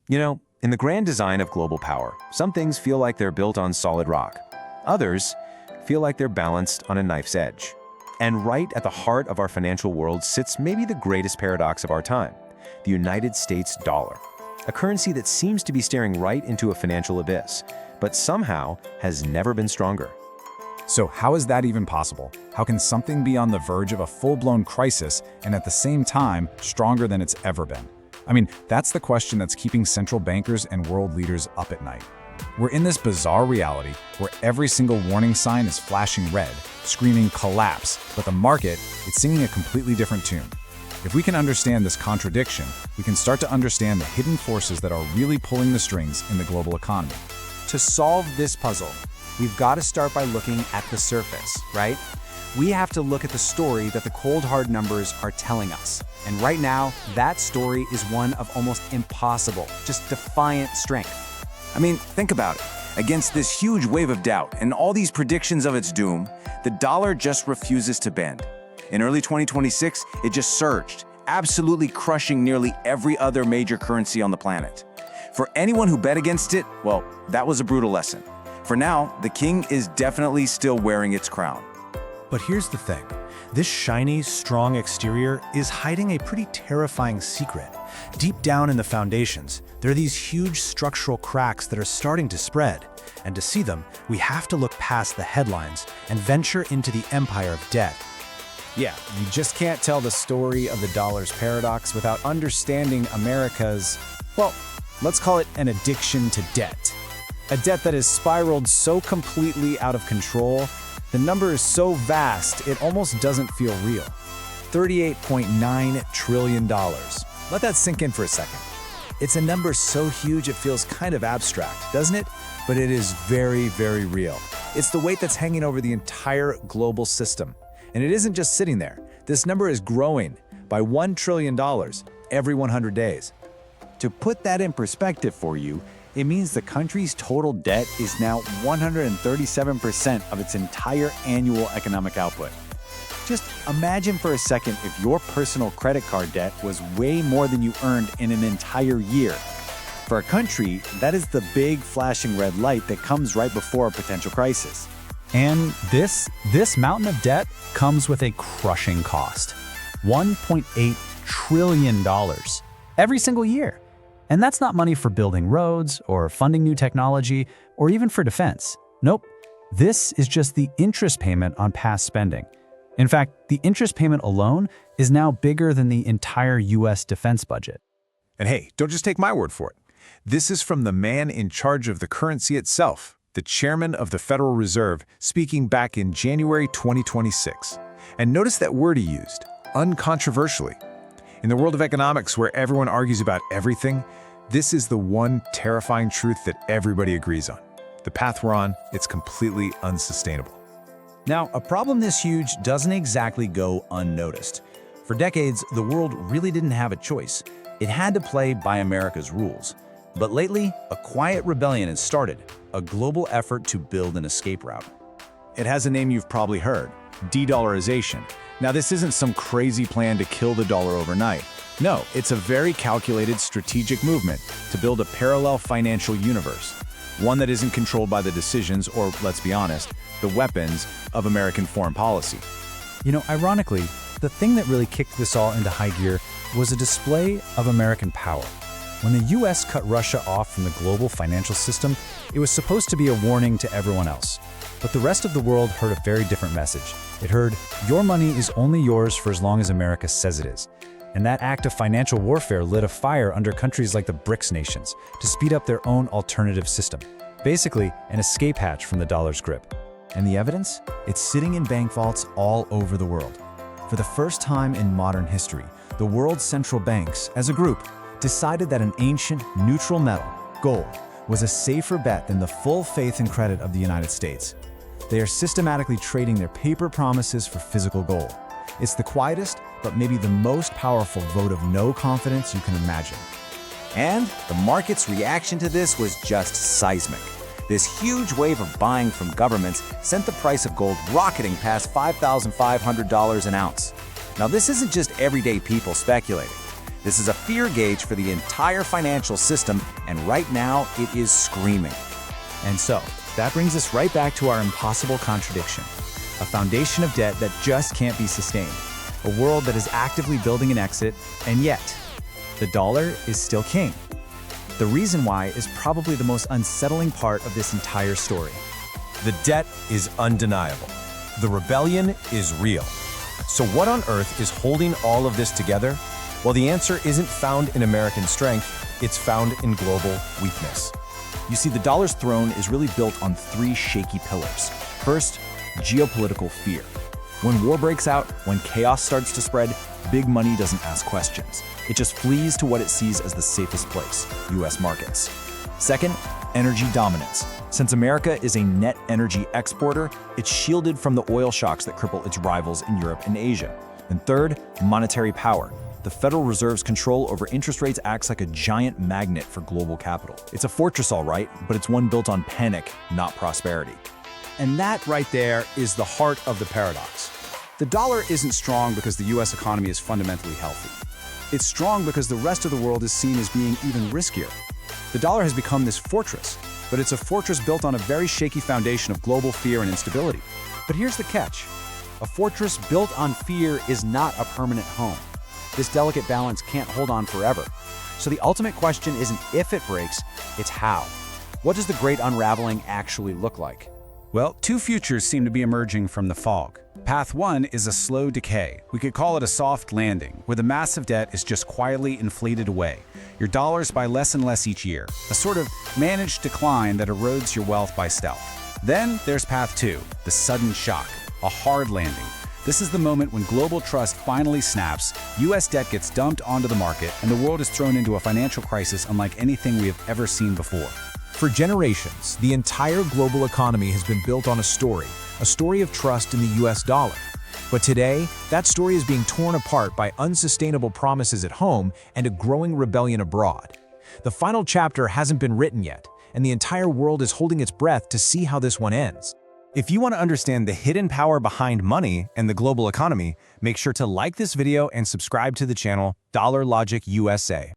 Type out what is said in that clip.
You know, in the grand design of global power, some things feel like they're built on solid rock. Others feel like they're balanced on a knife's edge. And right at the heart of our financial world sits maybe the greatest paradox of our time, the United States dollar. A currency that seems to be staring right into a financial abyss, but somehow has never been stronger. So how is that even possible? How can something be on the verge of a full-blown crisis and at the same time stronger than it's ever been? I mean, that's the question that's keeping central bankers and world leaders up at night. We're in this bizarre reality where every single warning sign is flashing red, screaming collapse, but the market is singing a completely different tune. If we can understand this contradiction, we can start to understand the hidden forces that are really pulling the strings in the global economy. To solve this puzzle, we've got to start by looking at the surface, right? We have to look at the story that the cold hard numbers are telling us. And right now, that story is one of almost impossible, just defiant strength. I mean, think about it. Against this huge wave of doubt and all these predictions of its doom, the dollar just refuses to bend. In early 2026, it just surged, absolutely crushing nearly every other major currency on the planet. For anyone who bet against it, well, that was a brutal lesson. For now, the king is definitely still wearing its crown. But here's the thing. This shiny, strong exterior is hiding a pretty terrifying secret. Deep down in the foundations, there are these huge structural cracks that are starting to spread. And to see them, we have to look past the headlines and venture into the empire of debt. Yeah, you just can't tell the story of the dollar's paradox without understanding America's, well, let's call it an addiction to debt. A debt that has spiraled so completely out of control, the number is so vast, it almost doesn't feel real. $38.9 trillion. Let that sink in for a second. It's a number so huge it feels kind of abstract, doesn't it? But it is very, very real. It's the weight that's hanging over the entire global system. And it isn't just sitting there. This number is growing by $1 trillion every 100 days. To put that in perspective for you, it means the country's total debt is now 137% of its entire annual economic output. Just imagine for a second if your personal credit card debt was way more than you earned in an entire year. For a country, that is the big flashing red light that comes right before a potential crisis. And this mountain of debt comes with a crushing cost. $1.8 trillion every single year. And that's not money for building roads or funding new technology or even for defense. Nope. This is just the interest payment on past spending. In fact, the interest payment alone is now bigger than the entire US defense budget. And hey, don't just take my word for it. This is from the man in charge of the currency itself, the chairman of the Federal Reserve, speaking back in January 2026. And notice that word he used, uncontroversially. In the world of economics, where everyone argues about everything, this is the one terrifying truth that everybody agrees on. The path we're on, it's completely unsustainable. Now, a problem this huge doesn't exactly go unnoticed. For decades, the world really didn't have a choice. It had to play by America's rules. But lately, a quiet rebellion has started, a global effort to build an escape route. It has a name you've probably heard, de-dollarization. Now, this isn't some crazy plan to kill the dollar overnight. No, it's a very calculated strategic movement to build a parallel financial universe, one that isn't controlled by the decisions, or let's be honest, the weapons of American foreign policy. You know, ironically, the thing that really kicked this all into high gear was a display of American power. When the US cut Russia off from the global financial system, it was supposed to be a warning to everyone else. But the rest of the world heard a very different message. It heard, your money is only yours for as long as America says it is. And that act of financial warfare lit a fire under countries like the BRICS nations to speed up their own alternative system. Basically, an escape hatch from the dollar's grip. And the evidence? It's sitting in bank vaults all over the world. For the first time in modern history, the world's central banks, as a group, decided that an ancient, neutral metal, gold, was a safer bet than the full faith and credit of the United States. They are systematically trading their paper promises for physical gold. It's the quietest, but maybe the most powerful vote of no confidence you can imagine. And the market's reaction to this was just seismic. This huge wave of buying from governments sent the price of gold rocketing past $5,500 an ounce. Now, this isn't just everyday people speculating. This is a fear gauge for the entire financial system, and right now it is screaming. And so, that brings us right back to our impossible contradiction. A foundation of debt that just can't be sustained. A world that is actively building an exit, and yet, the dollar is still king. The reason why is probably the most unsettling part of this entire story. The debt is undeniable. The rebellion is real. So what on earth is holding all of this together? Well, the answer isn't found in American strength, it's found in global weakness. You see, the dollar's throne is really built on three shaky pillars. First, geopolitical fear. When war breaks out, when chaos starts to spread, big money doesn't ask questions. It just flees to what it sees as the safest place, US markets. Second, energy dominance. Since America is a net energy exporter, it's shielded from the oil shocks that cripple its rivals in Europe and Asia. And third, monetary power. The Federal Reserve's control over interest rates acts like a giant magnet for global capital. It's a fortress, all right, but it's one built on panic, not prosperity. And that right there is the heart of the paradox. The dollar isn't strong because the US economy is fundamentally healthy. It's strong because the rest of the world is seen as being even riskier. The dollar has become this fortress, but it's a fortress built on a very shaky foundation of global fear and instability. But here's the catch. A fortress built on fear is not a permanent home. This delicate balance can't hold on forever. So the ultimate question isn't if it breaks, it's how. What does the great unraveling actually look like? Well, two futures seem to be emerging from the fog. Path one is a slow decay. We could call it a soft landing, where the massive debt is just quietly inflated away. Your dollars buy less and less each year, a sort of managed decline that erodes your wealth by stealth. Then there's path two, the sudden shock, a hard landing. This is the moment when global trust finally snaps, US debt gets dumped onto the market, and the world is thrown into a financial crisis unlike anything we have ever seen before. For generations, the entire global economy has been built on a story of trust in the US dollar. But today, that story is being torn apart by unsustainable promises at home and a growing rebellion abroad. The final chapter hasn't been written yet, and the entire world is holding its breath to see how this one ends. If you want to understand the hidden power behind money and the global economy, make sure to like this video and subscribe to the channel Dollar Logic USA.